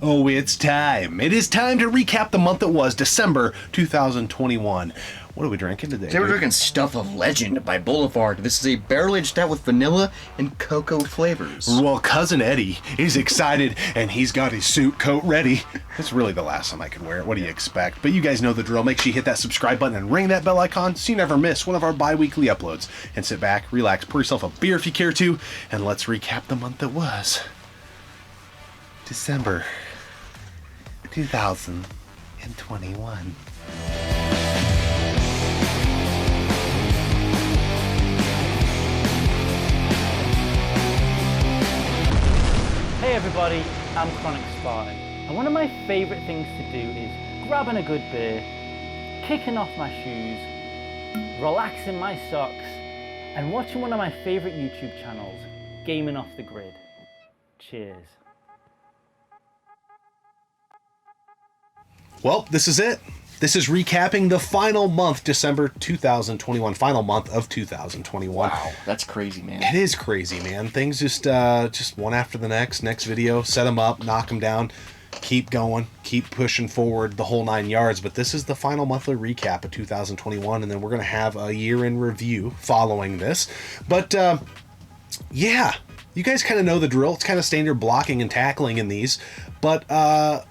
Oh, it's time. It is time to recap the month that was December 2021. What are we drinking today? Today we're drinking Stuff of Legend by Boulevard. This is a barrel-aged stout with vanilla and cocoa flavors. Well, Cousin Eddie is excited, and he's got his suit coat ready. That's really the last time I could wear it. What do you expect? But you guys know the drill. Make sure you hit that subscribe button and ring that bell icon so you never miss one of our bi-weekly uploads. And sit back, relax, pour yourself a beer if you care to, and let's recap the month that was December 2021. Hey everybody, I'm Chronik Spartan, and one of my favourite things to do is grabbing a good beer, kicking off my shoes, relaxing my socks, and watching one of my favourite YouTube channels, Gaming Off the Grid. Cheers. Well, this is it. This is recapping the final month, December 2021, final month of 2021. Wow, that's crazy, man. It is crazy, man. Things just one after the next video, set them up, knock them down, keep going, keep pushing forward the whole 9 yards. But this is the final monthly recap of 2021, and then we're going to have a year in review following this. But, yeah, you guys kind of know the drill. It's kind of standard blocking and tackling in these. But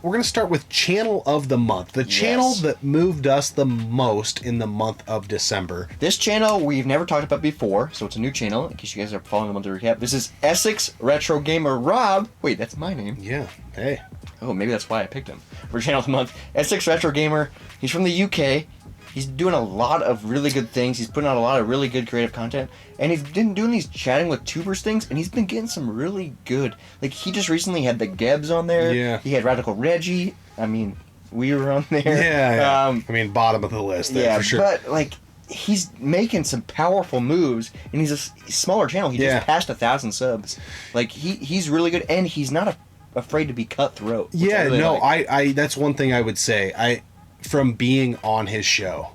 we're going to start with Channel of the Month. The channel that moved us the most in the month of December. This channel we've never talked about before, so it's a new channel, in case you guys are following the monthly recap. This is Essex Retro Gamer Rob. Wait, that's my name. Yeah, hey. Oh, maybe that's why I picked him. For Channel of the Month, Essex Retro Gamer. He's from the UK. He's doing a lot of really good things. He's putting out a lot of really good creative content. And he's been doing these chatting with tubers things, and he's been getting some really good... Like, he just recently had the Gebs on there. Yeah. He had Radical Reggie. I mean, we were on there. Yeah. I mean, bottom of the list there, for sure. But, like, he's making some powerful moves, and he's a smaller channel. He just passed 1,000 subs. Like, he's really good, and he's not afraid to be cutthroat. Yeah, really no, like. I that's one thing I would say. From being on his show,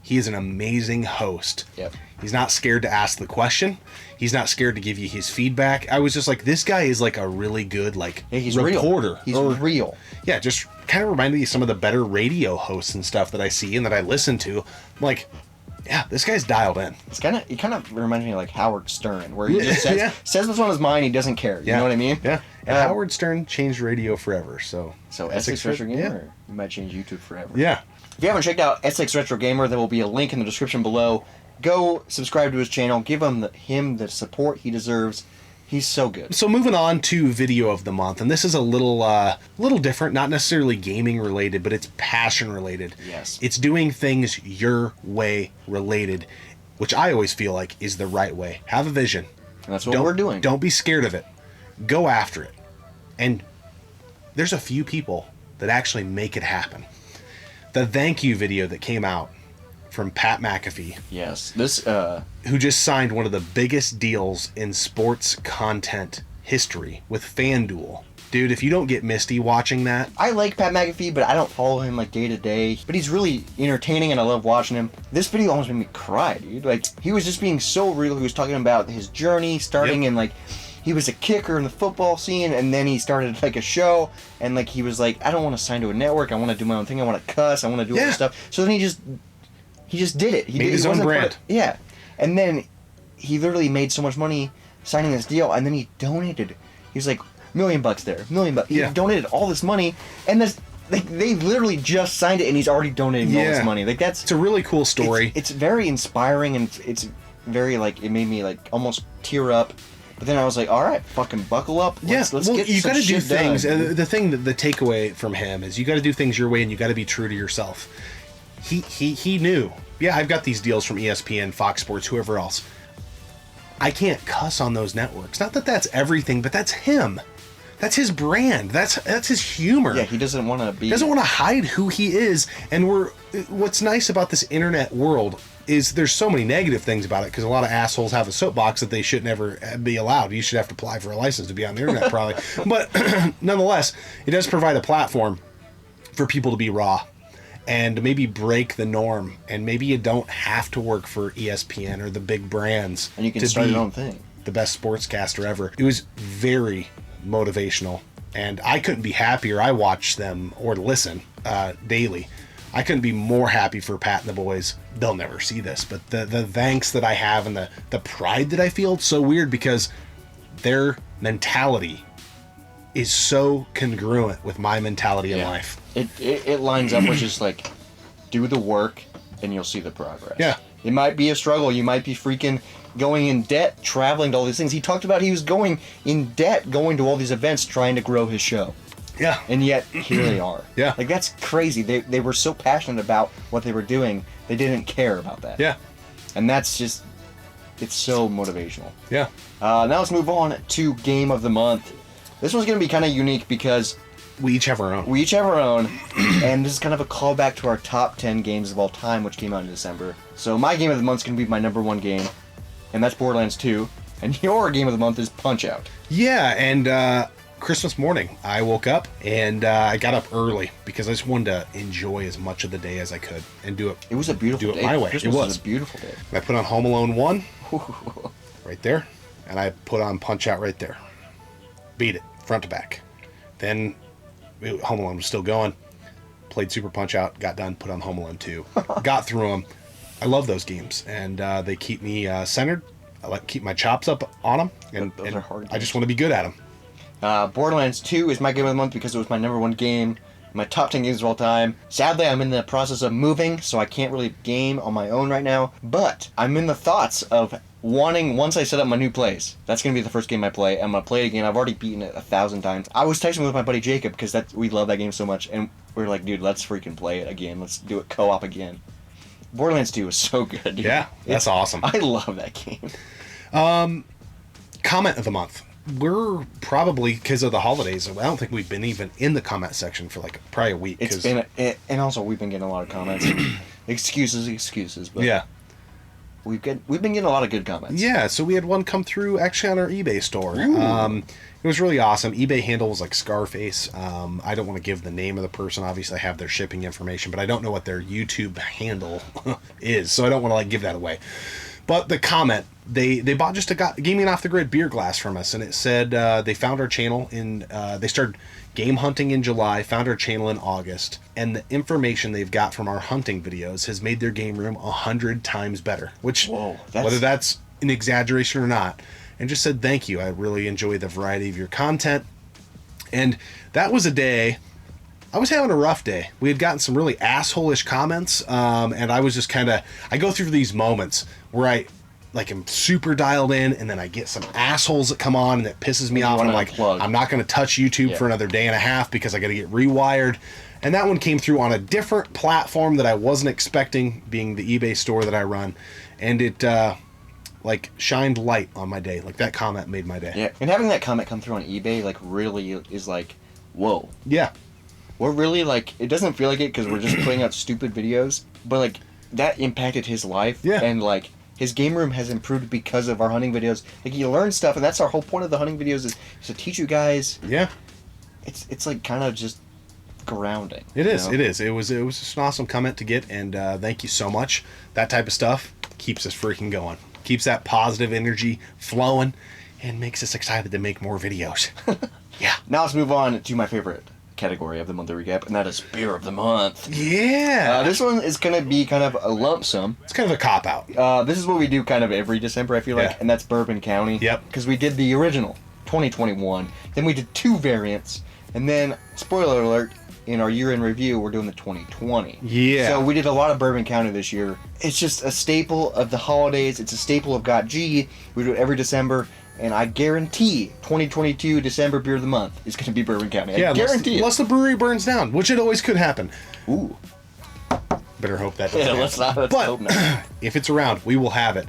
he is an amazing host. Yep. He's not scared to ask the question. He's not scared to give you his feedback. I was just like, this guy is like a really good he's reporter. Real. He's real. Yeah, just kind of reminded me of some of the better radio hosts and stuff that I see and that I listen to. I'm like, yeah, this guy's dialed in. He kind of reminds me of like Howard Stern, where he just says what's on his mind. He doesn't care. You know what I mean? Yeah. And Howard Stern changed radio forever. So Essex Retro Gamer, you might change YouTube forever. Yeah. If you haven't checked out Essex Retro Gamer, there will be a link in the description below. Go subscribe to his channel. Give him the support he deserves. He's so good. So moving on to Video of the Month, and this is a little different, not necessarily gaming related, but it's passion related. Yes. It's doing things your way related, which I always feel like is the right way. Have a vision. And that's what we're doing. Don't be scared of it. Go after it. And there's a few people that actually make it happen. The thank you video that came out from Pat McAfee. Yes. This who just signed one of the biggest deals in sports content history with FanDuel. Dude, if you don't get misty watching that... I like Pat McAfee, but I don't follow him like day to day. But he's really entertaining and I love watching him. This video almost made me cry, dude. Like, he was just being so real. He was talking about his journey, starting in like... He was a kicker in the football scene, and then he started like a show, and like he was like, I don't want to sign to a network. I want to do my own thing. I want to cuss. I want to do all this stuff. So then he just did it. He made his own brand. Yeah, and then he literally made so much money signing this deal, and then he donated. He was like, $1 million there, $1 million. He donated all this money, and this. Like, they literally just signed it, and he's already donating all this money. Like, it's a really cool story. It's very inspiring, and it's very like, it made me like almost tear up. But then I was like, all right, fucking buckle up. Let's get you got to do things. Done. The thing, the takeaway from him is you got to do things your way, and you got to be true to yourself. He knew. Yeah, I've got these deals from ESPN, Fox Sports, whoever else. I can't cuss on those networks. Not that that's everything, but that's him. That's his brand. That's his humor. Yeah, he doesn't want to be... He doesn't want to hide who he is. And what's nice about this internet world is there's so many negative things about it, because a lot of assholes have a soapbox that they should never be allowed. You should have to apply for a license to be on the internet, probably. But nonetheless, it does provide a platform for people to be raw and maybe break the norm. And maybe you don't have to work for ESPN or the big brands. And you can start your own thing. The best sportscaster ever. It was very motivational. And I couldn't be happier. I watch them or listen daily. I couldn't be more happy for Pat and the boys. They'll never see this, but the thanks that I have and the pride that I feel, it's so weird because their mentality is so congruent with my mentality in life. It lines up with just like, do the work and you'll see the progress. Yeah. It might be a struggle. You might be freaking going in debt, traveling to all these things. He talked about he was going in debt, going to all these events, trying to grow his show. Yeah. And yet, here they are. Yeah. Like, that's crazy. They were so passionate about what they were doing, they didn't care about that. Yeah. And that's just, it's so motivational. Yeah. Now let's move on to Game of the Month. This one's going to be kind of unique because We each have our own. we each have our own, and this is kind of a callback to our top 10 games of all time, which came out in December. So my Game of the Month is going to be my number one game, and that's Borderlands 2. And your Game of the Month is Punch-Out. Yeah, and Christmas morning, I woke up and I got up early because I just wanted to enjoy as much of the day as I could and do it. It was a beautiful Do it day. my way. Christmas It was was a beautiful day. I put on Home Alone 1 right there, and I put on Punch-Out right there. Beat it, front to back. Then Home Alone was still going. Played Super Punch-Out, got done, put on Home Alone 2. Got through them. I love those games, and they keep me centered. I like keep my chops up on them, and, Those are hard I just want to be good at them. Borderlands 2 is my Game of the Month because it was my number one game, my top 10 games of all time. Sadly, I'm in the process of moving, so I can't really game on my own right now, but I'm in the thoughts of wanting, once I set up my new place, that's going to be the first game I play. I'm going to play it again. I've already beaten it 1,000 times. I was texting with my buddy Jacob because we love that game so much, and we were like, dude, let's freaking play it again. Let's do it co-op again. Borderlands 2 is so good, dude. Yeah, that's awesome. I love that game. Comment of the month. We're probably, because of the holidays, I don't think we've been even in the comment section for like probably a week. It's been, and also we've been getting a lot of comments. excuses, but Yeah. we've been getting a lot of good comments. Yeah, so we had one come through actually on our eBay store. It was really awesome. eBay handle was like Scarface. I don't want to give the name of the person. Obviously, I have their shipping information, but I don't know what their YouTube handle is, so I don't want to like give that away. But the comment, they bought just a gaming off the grid beer glass from us, and it said they found our channel they started game hunting in July, found our channel in August, and the information they've got from our hunting videos has made their game room 100 times better. Which, whether that's an exaggeration or not, and just said thank you. I really enjoy the variety of your content. And that was a day. I was having a rough day. We had gotten some really asshole-ish comments, and I was just I go through these moments where I am super dialed in, and then I get some assholes that come on and that pisses me off. And I'm like, I'm not going to touch YouTube for another day and a half because I got to get rewired. And that one came through on a different platform that I wasn't expecting, being the eBay store that I run, and it shined light on my day. Like, that comment made my day. Yeah, and having that comment come through on eBay really is like, whoa. Yeah. We're really it doesn't feel like it because we're just putting out stupid videos, but that impacted his life. Yeah. And his game room has improved because of our hunting videos. You learn stuff, and that's our whole point of the hunting videos is to teach you guys. Yeah. It's kind of just grounding. It is. It is. It was just an awesome comment to get, and thank you so much. That type of stuff keeps us freaking going. Keeps that positive energy flowing, and makes us excited to make more videos. Yeah. Now let's move on to my favorite category of the monthly recap, and that is Beer of the Month. Yeah. This one is going to be kind of a lump sum. It's kind of a cop-out. This is what we do kind of every December, I feel like, and that's Bourbon County. Yep. Because we did the original, 2021, then we did 2 variants, and then, spoiler alert, in our year in review, we're doing the 2020. Yeah. So we did a lot of Bourbon County this year. It's just a staple of the holidays. It's a staple of GOTG. We do it every December. And I guarantee 2022 December Beer of the Month is going to be Bourbon County. I guarantee it. Unless the brewery burns down, which it always could happen. Ooh. Better hope that doesn't happen. Let's hope not. If it's around, we will have it.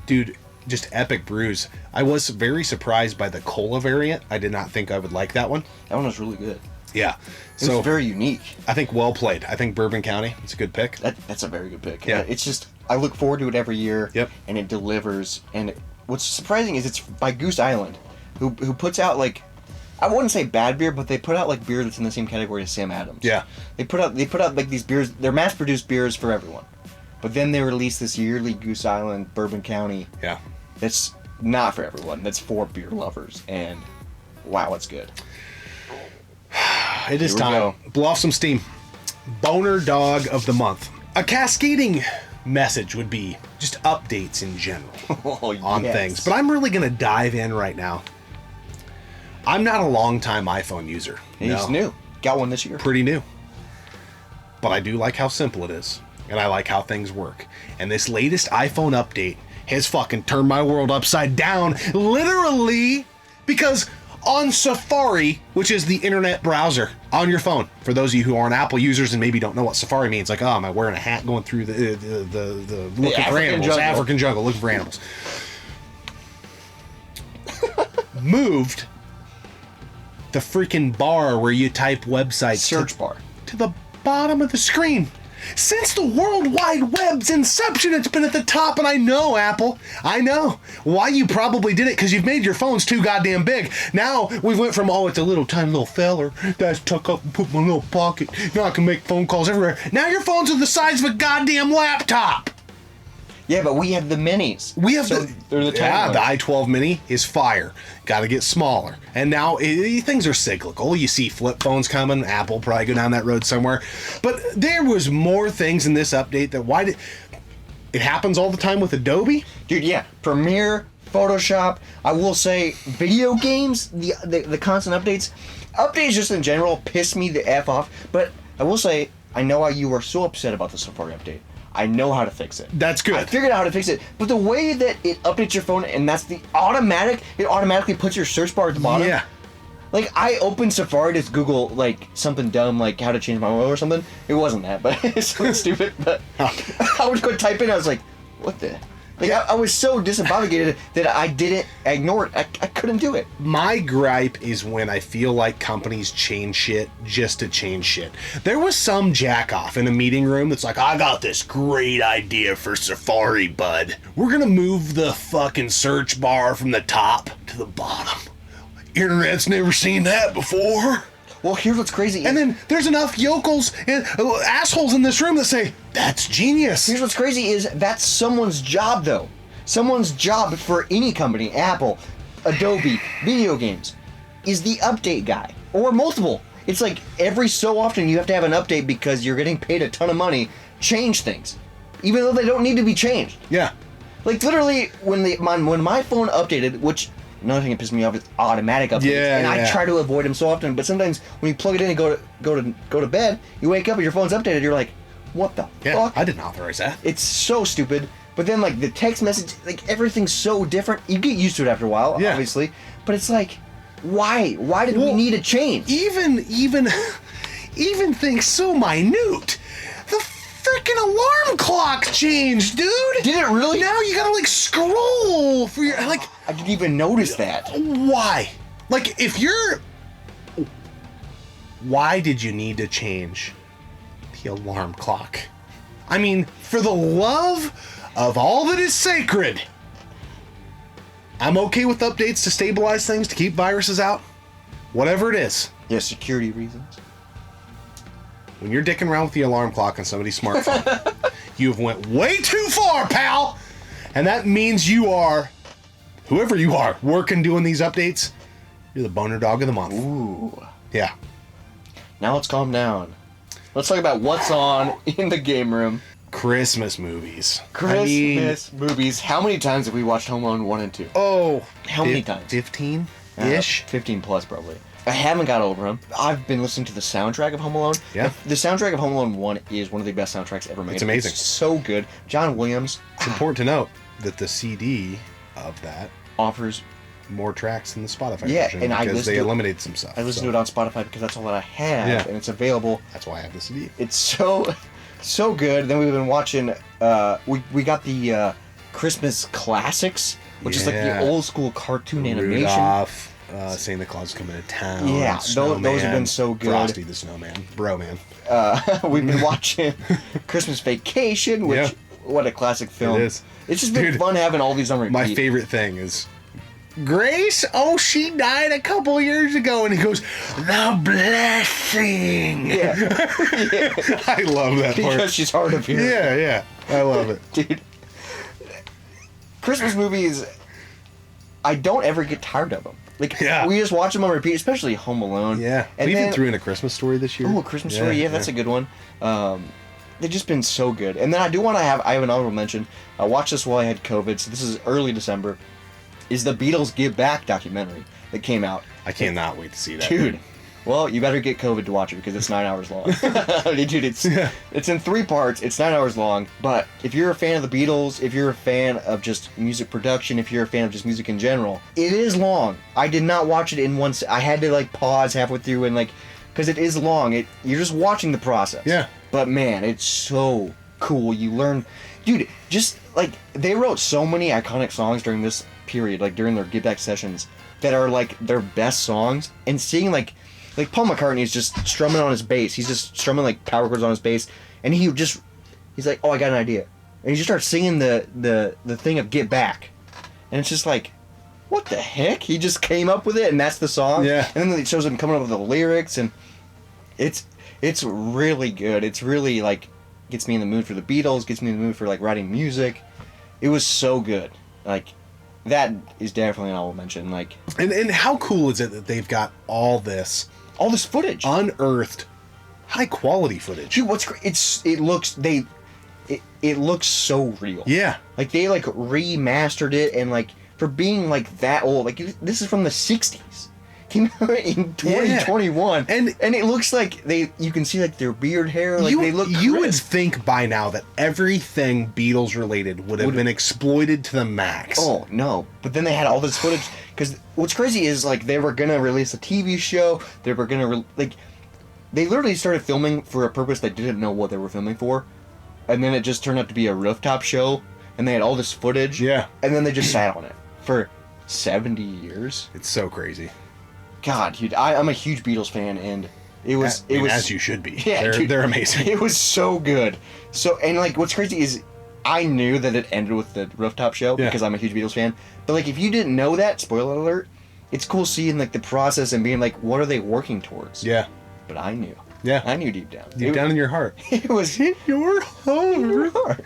Dude, just epic brews. I was very surprised by the cola variant. I did not think I would like that one. That one was really good. Yeah. It was very unique. I think well played. I think Bourbon County, it's a good pick. That's a very good pick. Yeah. It's just, I look forward to it every year. Yep. And it delivers. And what's surprising is it's by Goose Island, who puts out I wouldn't say bad beer, but they put out beer that's in the same category as Sam Adams. Yeah. They put out these beers. They're mass-produced beers for everyone, but then they release this yearly Goose Island Bourbon County. Yeah. That's not for everyone. That's for beer lovers, and wow, it's good. It is Here we time. go. Blow off some steam. Boner Dog of the Month. A cascading message would be just updates in general on things. But I'm really going to dive in right now. I'm not a long-time iPhone user. He's new. Got one this year. Pretty new. But I do like how simple it is. And I like how things work. And this latest iPhone update has fucking turned my world upside down. Literally. Because on Safari, which is the internet browser on your phone, for those of you who aren't Apple users and maybe don't know what Safari means, like, oh, am I wearing a hat going through the looking for animals, African jungle, looking for animals. Moved the freaking bar where you type websites Search bar to the bottom of the screen. Since the World Wide Web's inception, it's been at the top, and I know, Apple, I know why you probably did it, because you've made your phones too goddamn big. Now, we went from, oh, it's a little tiny little feller that's tuck up and put in my little pocket. Now I can make phone calls everywhere. Now your phones are the size of a goddamn laptop. Yeah, but we have the minis. We have they're the tiny the ones. i12 mini is fire. Got to get smaller. And now things are cyclical. You see flip phones coming. Apple probably go down that road somewhere. But there was more things in this update that it happens all the time with Adobe. Dude, yeah. Premiere, Photoshop. I will say, video games, the constant updates. Updates just in general piss me the F off. But I will say, I know why you were so upset about the Safari update. I know how to fix it. That's good. I figured out how to fix it. But the way that it updates your phone, and that's it automatically puts your search bar at the bottom. Yeah. Like, I opened Safari to Google, like, something dumb, like how to change my oil or something. It wasn't that, but it's something stupid. But I would go type in, I was like, what the? Like, I was so disembodigated that I ignored it. I couldn't do it. My gripe is when I feel like companies change shit just to change shit. There was some jackoff in a meeting room that's like, I got this great idea for Safari, bud. We're gonna move the fucking search bar from the top to the bottom. Internet's never seen that before. Well, here's what's crazy. And then there's enough yokels and assholes in this room that say, that's genius. Here's what's crazy is that's someone's job, though. Someone's job for any company, Apple, Adobe, video games, is the update guy. Or multiple. It's like every so often you have to have an update because you're getting paid a ton of money, change things. Even though they don't need to be changed. Yeah. Like, literally, when my phone updated, which... Another thing that pisses me off is automatic updates, and I try to avoid them so often. But sometimes when you plug it in and go to bed, you wake up and your phone's updated. You're like, what the fuck? I didn't authorize that. It's so stupid. But then like the text message, like everything's so different. You get used to it after a while, obviously. But it's like, why? Why did we need a change? Even things so minute. The freaking alarm clock changed, dude. Did it really? Now you gotta like scroll for your like. I didn't even notice that. Why? Like, if you're... Why did you need to change the alarm clock? I mean, for the love of all that is sacred, I'm okay with updates to stabilize things, to keep viruses out. Whatever it is. Yeah, security reasons. When you're dicking around with the alarm clock on somebody's smartphone, you've went way too far, pal! And that means you are... Whoever you are, working doing these updates, you're the boner dog of the month. Ooh. Yeah. Now let's calm down. Let's talk about what's on in the game room. Christmas movies. Christmas movies. How many times have we watched Home Alone 1 and 2? Oh. How many times? 15-ish? 15 plus, probably. I haven't got over them. I've been listening to the soundtrack of Home Alone. Yeah. The soundtrack of Home Alone 1 is one of the best soundtracks ever made. It's amazing. It's so good. John Williams. It's important to note that the CD of that offers more tracks than the Spotify version and because they eliminated some stuff. I listen to it on Spotify because that's all that I have, and it's available. That's why I have the CD. It's so good. Then we've been watching. We got the Christmas classics, which is like the old school cartoon animation. Rudolph, Santa Claus coming to town. Yeah, those have been so good. Frosty the Snowman, bro man. We've been watching Christmas Vacation, which what a classic film. It is. It's just been fun having all these on repeat. My favorite thing is Grace. Oh, she died a couple years ago, and he goes, "The blessing." Yeah. I love that part because she's hard of hearing. Yeah, I love it, dude. Christmas movies, I don't ever get tired of them. Like, Yeah. we just watch them on repeat, especially Home Alone. Yeah. And we then, even threw in A Christmas Story this year. Oh, A Christmas Story. Yeah, that's a good one. They've just been so good. And then I have an honorable mention. I watched this while I had COVID, so this is early December. Is the Beatles Give Back documentary that came out. I cannot wait to see that. Dude. Well, you better get COVID to watch it because it's 9 hours long. Dude, it's in 3 parts. It's 9 hours long. But if you're a fan of the Beatles, if you're a fan of just music production, if you're a fan of just music in general, it is long. I did not watch it in one. I had to like pause halfway through and like, because it is long. You're just watching the process. Yeah. But man, it's so cool. You learn, dude. Just like they wrote so many iconic songs during this period, like during their Give Back sessions, that are like their best songs. And seeing like Paul McCartney is just strumming on his bass. He's just strumming like power chords on his bass, and he's like, oh, I got an idea, and he just starts singing the thing of Get Back, and it's just like, what the heck? He just came up with it, and that's the song. Yeah. And then it shows him coming up with the lyrics, and it's really good. It's really like gets me in the mood for the Beatles, gets me in the mood for like writing music. It was so good. Like, that is definitely an honorable mention. Like, And how cool is it that they've got all this footage, unearthed, high quality footage? dude. What's great? It looks so real. Yeah. Like they like remastered it, and like for being like that old, like this is from the '60s. Came out in 2021, And it looks like you can see like their beard hair, like they look. You would crisp. think by now that everything Beatles related would have been exploited to the max. Oh no! But then they had all this footage, because what's crazy is like they were gonna release a TV show. They were gonna they literally started filming for a purpose they didn't know what they were filming for, and then it just turned out to be a rooftop show, and they had all this footage. Yeah. And then they just sat on it for 70 years. It's so crazy. God, dude, I'm a huge Beatles fan, and it was as you should be. Yeah, They're amazing. It was so good. So, and like what's crazy is I knew that it ended with the rooftop show because I'm a huge Beatles fan. But like if you didn't know that, spoiler alert, it's cool seeing like the process and being like, what are they working towards? Yeah. But I knew. Yeah. I knew deep down. Down in your heart. It was In your heart.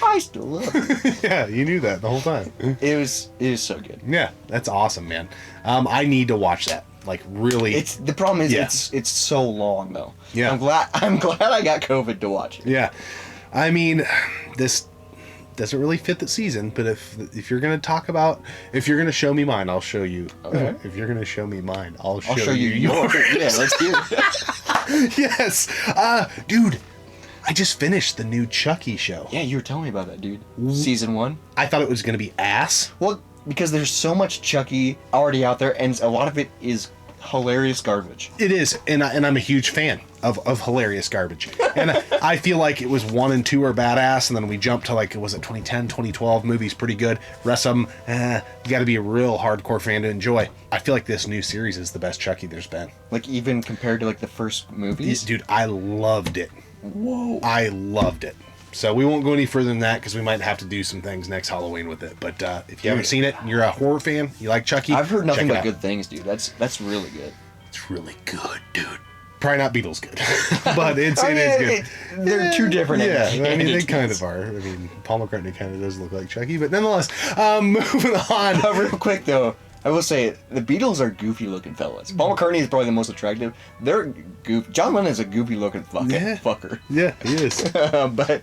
I still love it. Yeah, you knew that the whole time. It was so good. Yeah, that's awesome, man. I need to watch that. Like, really. It's the problem is it's so long though. Yeah. I'm glad I got COVID to watch it. Yeah. I mean, this doesn't really fit the season, but if you're gonna show me mine, I'll show you. Okay. If you're gonna show me mine, I'll I'll show you yours. Yeah, let's do it. Yes. Dude, I just finished the new Chucky show. Yeah, you were telling me about that, dude. Season 1. I thought it was gonna be ass. Well, because there's so much Chucky already out there, and a lot of it is hilarious garbage. It is, and I'm a huge fan of hilarious garbage. And I feel like it was 1 and 2 are badass, and then we jumped to like, was it 2010, 2012 movies pretty good. Rest of them, you got to be a real hardcore fan to enjoy. I feel like this new series is the best Chucky there's been. Like even compared to like the first movies. Dude, I loved it. Whoa. I loved it. So we won't go any further than that because we might have to do some things next Halloween with it. But if you haven't seen it, you're a horror fan, you like Chucky, I've heard nothing check it but out. good things, dude. That's really good. It's really good, dude. Probably not Beatles good, but it is good. They're two different. Yeah, I mean, they entities. kind of are. I mean, Paul McCartney kind of does look like Chucky, but nonetheless, moving on. Real quick though, I will say the Beatles are goofy looking fellas. Paul McCartney is probably the most attractive. They're goofy. John Lennon is a goofy looking fucker. Yeah, he is. But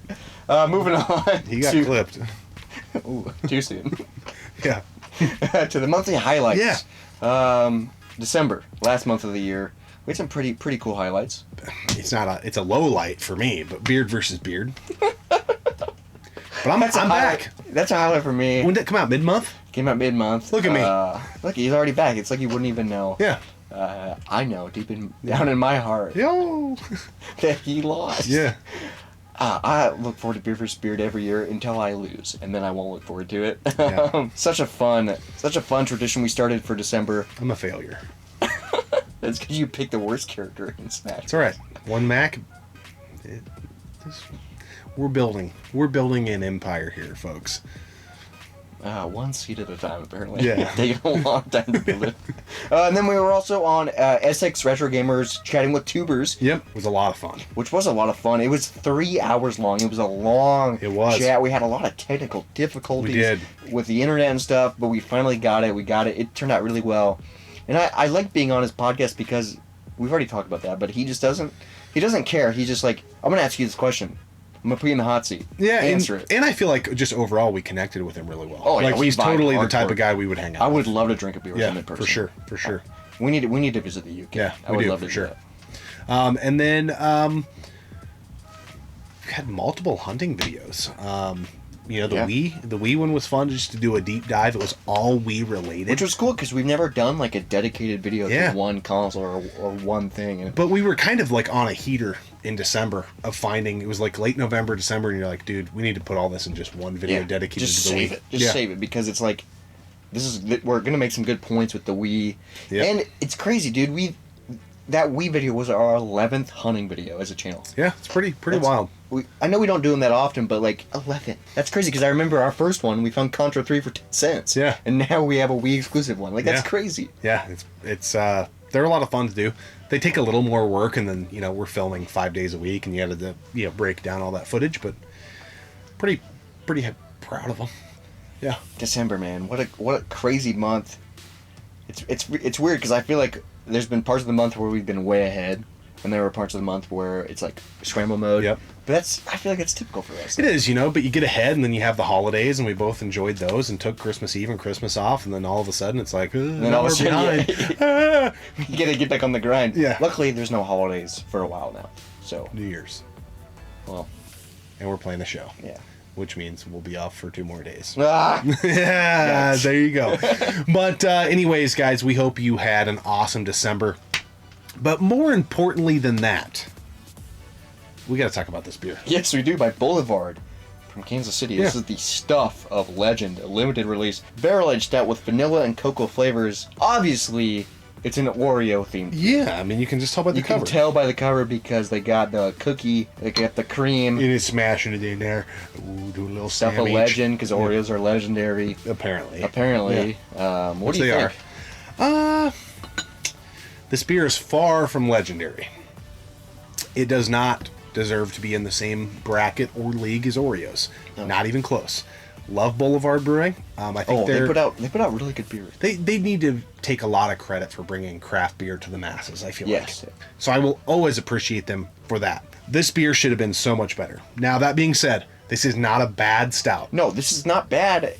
moving on. He got clipped. Ooh, too soon. Yeah. To the monthly highlights. Yeah. December, last month of the year. We had some pretty cool highlights. It's a low light for me, but Beard versus Beard. But I'm back. That's a highlight for me. When did it come out? Mid-month? Came out mid-month. Look at me. Look, he's already back. It's like you wouldn't even know. Yeah. I know down in my heart Yo. that he lost. Yeah. I look forward to Beard vs. Beard every year until I lose, and then I won't look forward to it. Yeah. Such a fun tradition we started for December. I'm a failure. That's because you picked the worst character in Smash. It's all right. One Mac. We're building an empire here, folks. One seat at a time, apparently. Yeah. Taking a long time to build it. And then we were also on Essex Retro Gamers chatting with tubers. Yep, it was a lot of fun. Which was a lot of fun. It was 3 hours long. It was a long chat. We had a lot of technical difficulties with the internet and stuff, but we finally got it. We got it. It turned out really well. And I like being on his podcast because we've already talked about that, but he just doesn't care. He's just like, I'm going to ask you this question. I'm going to put you in the hot seat. Yeah, Answer it. And I feel like just overall we connected with him really well. Oh, yeah, like he's totally the type of guy we would hang out with. I would love to drink a beer with him in person. For sure. We need to visit the UK. Yeah, I would love to for sure. do that. And then we had multiple hunting videos. The Wii one was fun just to do a deep dive. It was all Wii related. Which was cool because we've never done like a dedicated video to one console or one thing. But we were kind of like on a heater in December of finding, it was like late November, December, and you're like, dude, we need to put all this in just one video dedicated just to the save Wii. It. Just save it because it's like, we're going to make some good points with the Wii. Yep. And it's crazy, dude. That Wii video was our 11th hunting video as a channel. Yeah, it's pretty wild. I know we don't do them that often, but like 11. That's crazy because I remember our first one, we found Contra 3 for 10 cents. Yeah. And now we have a Wii exclusive one. Like, that's crazy. Yeah, it's they're a lot of fun to do. They take a little more work, and then, we're filming 5 days a week, and you had to, break down all that footage, but pretty proud of them. Yeah. December, man. What a crazy month. It's weird because I feel like there's been parts of the month where we've been way ahead, and there were parts of the month where it's like scramble mode. Yep. But I feel like it's typical for us. It is, but you get ahead, and then you have the holidays, and we both enjoyed those and took Christmas Eve and Christmas off, and then all of a sudden it's like, and then all of a sudden, you gotta get back on the grind. Yeah. Luckily, there's no holidays for a while now. So New Year's. Well. And we're playing the show. Yeah. Which means we'll be off for 2 more days. Ah! Yeah, there you go. But anyways, guys, we hope you had an awesome December. But more importantly than that, we got to talk about this beer. Yes, we do, by Boulevard from Kansas City. This is the Stuff of Legend, a limited release barrel-aged stout with vanilla and cocoa flavors. Obviously, it's an Oreo theme. Yeah, I mean, you can just tell by the cover. You can tell by the cover because they got the cookie, they got the cream. And it's smashing it in there. Ooh, do a little Stuff of sandwich. Legend, because Oreos are legendary. Apparently. Yeah. What do you think? This beer is far from legendary. It does not deserve to be in the same bracket or league as Oreos. No. Not even close. Love Boulevard Brewing. I think they put out really good beer. They need to take a lot of credit for bringing craft beer to the masses, I feel like. Yes. So I will always appreciate them for that. This beer should have been so much better. Now, that being said, this is not a bad stout. No, this is not bad.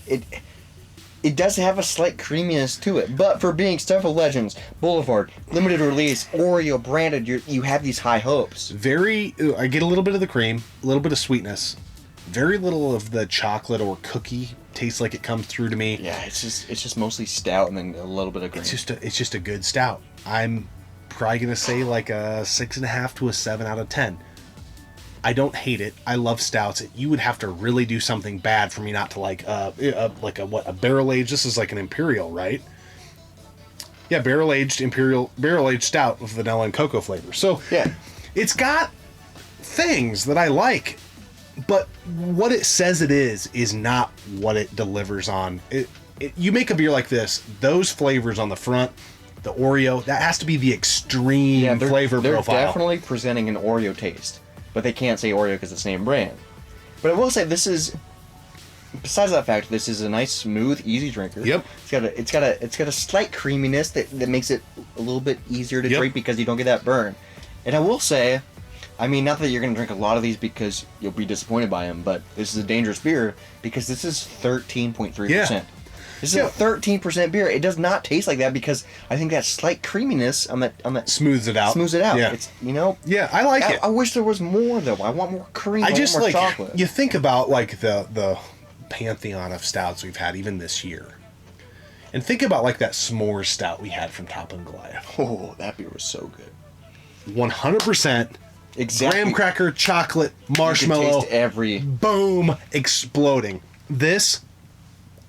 It does have a slight creaminess to it, but for being Stuff of Legends, Boulevard, limited release, Oreo branded, you have these high hopes. I get a little bit of the cream, a little bit of sweetness, very little of the chocolate or cookie tastes like it comes through to me. Yeah, it's just mostly stout and then a little bit of cream. It's just a good stout. I'm probably gonna say like a 6.5 to a 7 out of 10. I don't hate it. I love stouts. You would have to really do something bad for me not to like a barrel aged. This is like an imperial, right? Yeah, barrel aged stout with vanilla and cocoa flavor. So yeah, it's got things that I like, but what it says it is not what it delivers on. You make a beer like this, those flavors on the front, the Oreo, that has to be the extreme flavor profile. They're definitely presenting an Oreo taste. But they can't say Oreo because it's the same brand. But I will say besides that fact, this is a nice, smooth, easy drinker. Yep. It's got a slight creaminess that makes it a little bit easier to drink because you don't get that burn. And I will say, I mean, not that you're going to drink a lot of these because you'll be disappointed by them, but this is a dangerous beer because this is 13.3%. Yeah. This is a 13% beer. It does not taste like that because I think that slight creaminess on that smooths it out. Yeah. It's Yeah, I like it. I wish there was more though. I want more cream. I just want more like chocolate. you think about like the pantheon of stouts we've had even this year. And think about like that s'more stout we had from Top and Goliath. Oh, that beer was so good. 100% exactly. graham cracker, chocolate, marshmallow, you can taste every boom, exploding. This,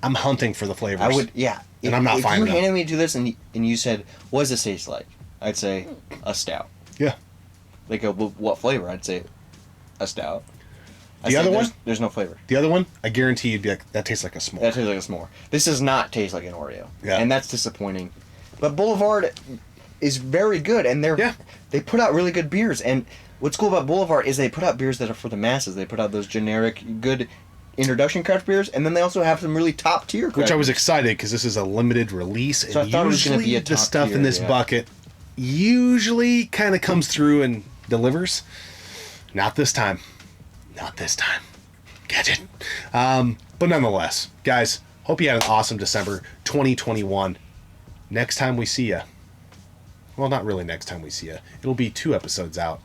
I'm hunting for the flavors. I would, yeah. And I'm not finding them. If you handed me to this and you said, "What does this taste like?" I'd say a stout. Yeah. They go, well, "What flavor?" I'd say a stout. The other one? There's no flavor. The other one, I guarantee you'd be like, that tastes like a s'more. That tastes like a s'more. This does not taste like an Oreo. Yeah. And that's disappointing. But Boulevard is very good, and they put out really good beers. And what's cool about Boulevard is they put out beers that are for the masses. They put out those generic, good introduction craft beers, and then they also have some really top tier craft Which I was beers. excited because this is a limited release, So I and thought it was gonna usually be a the top stuff tier, in this yeah. bucket usually kind of comes through and delivers. Not this time. Not this time. Get it. But nonetheless, guys, hope you had an awesome December 2021. Next time we see ya. Well, not really next time we see ya. It'll be 2 episodes out.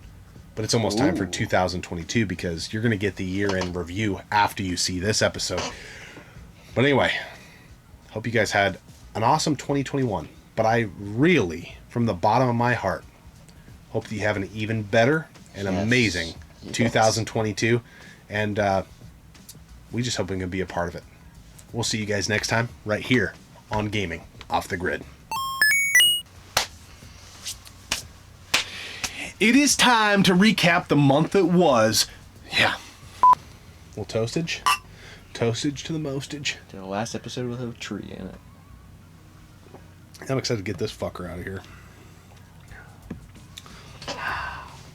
But it's almost time for Ooh. 2022 because you're going to get the year-end review after you see this episode. But anyway, hope you guys had an awesome 2021. But I really, from the bottom of my heart, hope that you have an even better and amazing 2022. And we just hope we can be a part of it. We'll see you guys next time right here on Gaming Off the Grid. It is time to recap the month that was. Yeah. Little toastage. Toastage to the mostage. The last episode will have a tree in it. I'm excited to get this fucker out of here.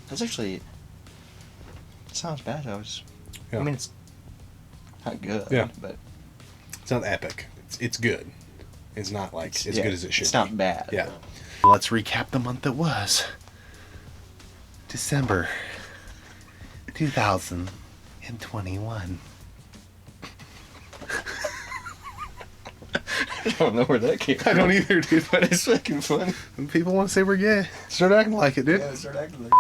That's actually... It sounds bad. I Yeah. mean, it's not good, Yeah. but... It's not epic. It's good. It's not like as good as it should It's be. not bad. Yeah. Let's recap the month that was. December 2021. I don't know where that came from. I don't either, dude. But it's fucking funny. People want to say we're gay. Start acting like it, dude. Start acting like